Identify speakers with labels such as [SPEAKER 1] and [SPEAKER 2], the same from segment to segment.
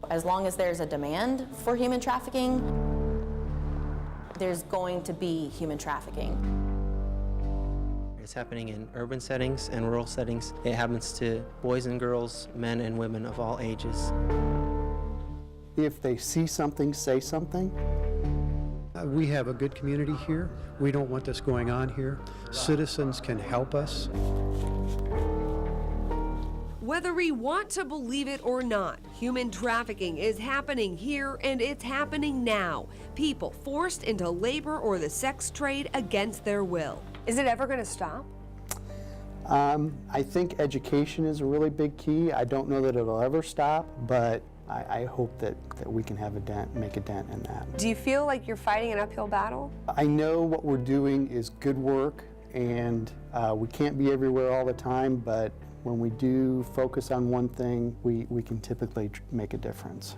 [SPEAKER 1] As long as there's a demand for human trafficking, there's going to be human trafficking.
[SPEAKER 2] It's happening in urban settings and rural settings. It happens to boys and girls, men and women of all ages.
[SPEAKER 3] If they see something, say something.
[SPEAKER 4] We have a good community here. We don't want this going on here. Citizens can help us.
[SPEAKER 5] Whether we want to believe it or not, human trafficking is happening here and it's happening now. People forced into labor or the sex trade against their will. Is it ever going to stop?
[SPEAKER 3] I think education is a really big key. I don't know that it'll ever stop, but I hope that we can have a dent, make a dent in that.
[SPEAKER 5] Do you feel like you're fighting an uphill battle?
[SPEAKER 3] I know what we're doing is good work, and we can't be everywhere all the time, but when we do focus on one thing, we can typically make a difference.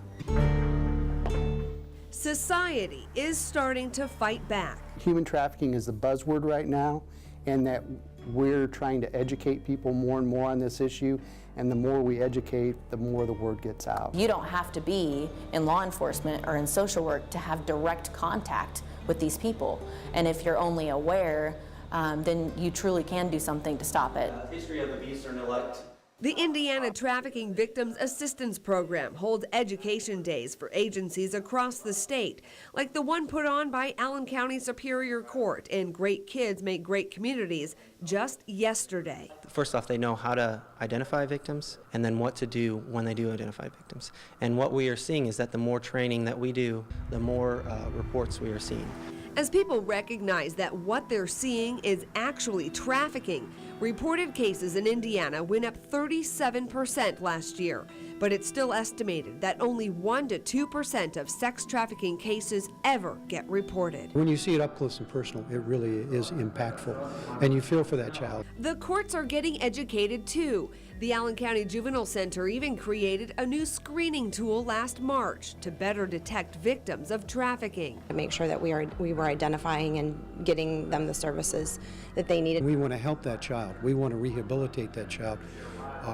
[SPEAKER 5] Society is starting to fight back.
[SPEAKER 3] Human trafficking is the buzzword right now, and that we're trying to educate people more and more on this issue, and the more we educate, the more the word gets out.
[SPEAKER 1] You don't have to be in law enforcement or in social work to have direct contact with these people. And if you're only aware, then you truly can do something to stop it.
[SPEAKER 2] History of the Eastern Elect.
[SPEAKER 5] The Indiana Trafficking Victims Assistance Program holds education days for agencies across the state, like the one put on by Allen County Superior Court and Great Kids Make Great Communities just yesterday.
[SPEAKER 2] First off, they know how to identify victims and then what to do when they do identify victims. And what we are seeing is that the more training that we do, the more reports we are seeing.
[SPEAKER 5] As people recognize that what they're seeing is actually trafficking, reported cases in Indiana went up 37% last year. But it's still estimated that only 1 to 2% of sex trafficking cases ever get reported.
[SPEAKER 4] When you see it up close and personal, it really is impactful, and you feel for that child.
[SPEAKER 5] The courts are getting educated too. The Allen County Juvenile Center even created a new screening tool last March to better detect victims of trafficking.
[SPEAKER 6] To make sure that we were identifying and getting them the services that they needed.
[SPEAKER 4] We want to help that child. We want to rehabilitate that child.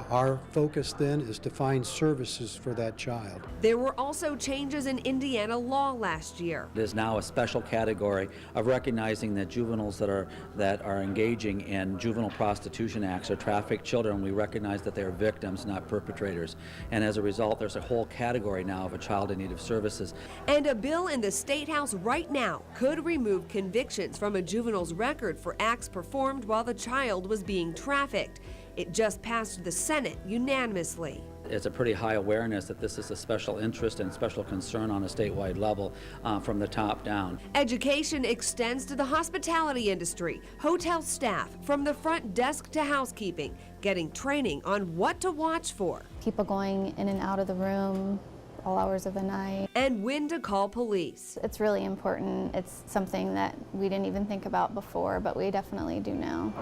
[SPEAKER 4] Our focus then is to find services for that child.
[SPEAKER 5] There were also changes in Indiana law last year.
[SPEAKER 7] It is now a special category of recognizing that juveniles that are engaging in juvenile prostitution acts or trafficked children, we recognize that they are victims, not perpetrators. And as a result, there's a whole category now of a child in need of services.
[SPEAKER 5] And a bill in the State House right now could remove convictions from a juvenile's record for acts performed while the child was being trafficked. It just passed the Senate unanimously.
[SPEAKER 7] It's a pretty high awareness that this is a special interest and special concern on a statewide level from the top down.
[SPEAKER 5] Education extends to the hospitality industry, hotel staff, from the front desk to housekeeping, getting training on what to watch for.
[SPEAKER 8] People going in and out of the room all hours of the night.
[SPEAKER 5] And when to call police.
[SPEAKER 8] It's really important. It's something that we didn't even think about before, but we definitely do now.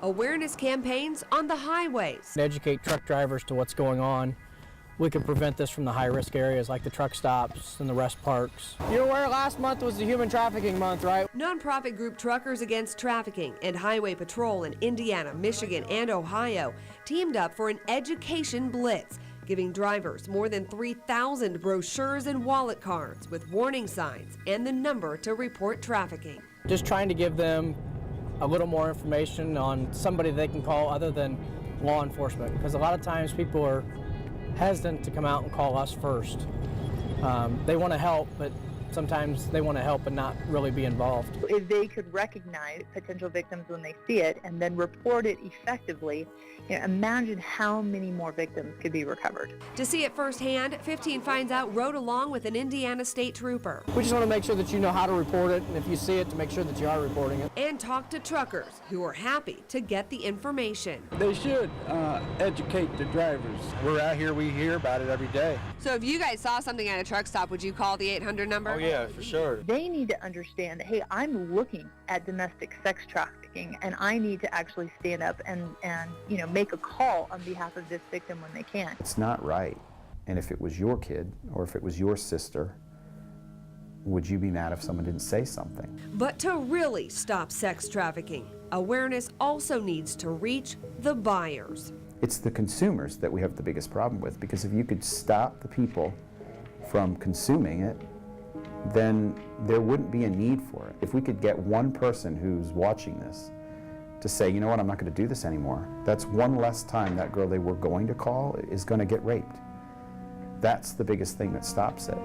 [SPEAKER 5] Awareness campaigns on the highways.
[SPEAKER 9] Educate truck drivers to what's going on. We can prevent this from the high-risk areas like the truck stops and the rest parks. You're aware last month was the human trafficking month, right?
[SPEAKER 5] Nonprofit group Truckers Against Trafficking and Highway Patrol in Indiana, Michigan, and Ohio teamed up for an education blitz, giving drivers more than 3,000 brochures and wallet cards with warning signs and the number to report trafficking.
[SPEAKER 9] Just trying to give them a little more information on somebody they can call other than law enforcement, because a lot of times people are hesitant to come out and call us first. They want to help, but sometimes they want to help and not really be involved.
[SPEAKER 10] If they could recognize potential victims when they see it and then report it effectively, imagine how many more victims could be recovered.
[SPEAKER 5] To see it firsthand, 15 Finds Out rode along with an Indiana state trooper.
[SPEAKER 9] We just want to make sure that you know how to report it, and if you see it, to make sure that you are reporting it.
[SPEAKER 5] And talk to truckers who are happy to get the information.
[SPEAKER 11] They should educate the drivers. We're out here, we hear about it every day.
[SPEAKER 5] So if you guys saw something at a truck stop, would you call the 800 number?
[SPEAKER 11] Oh yeah, for sure.
[SPEAKER 10] They need to understand that, hey, I'm looking at domestic sex trafficking and I need to actually stand up and make a call on behalf of this victim when they can.
[SPEAKER 12] It's not right. And if it was your kid or if it was your sister, would you be mad if someone didn't say something?
[SPEAKER 5] But to really stop sex trafficking, awareness also needs to reach the buyers.
[SPEAKER 12] It's the consumers that we have the biggest problem with, because if you could stop the people from consuming it, then there wouldn't be a need for it. If we could get one person who's watching this to say, you know what, I'm not going to do this anymore, that's one less time that girl they were going to call is going to get raped. That's the biggest thing that stops it.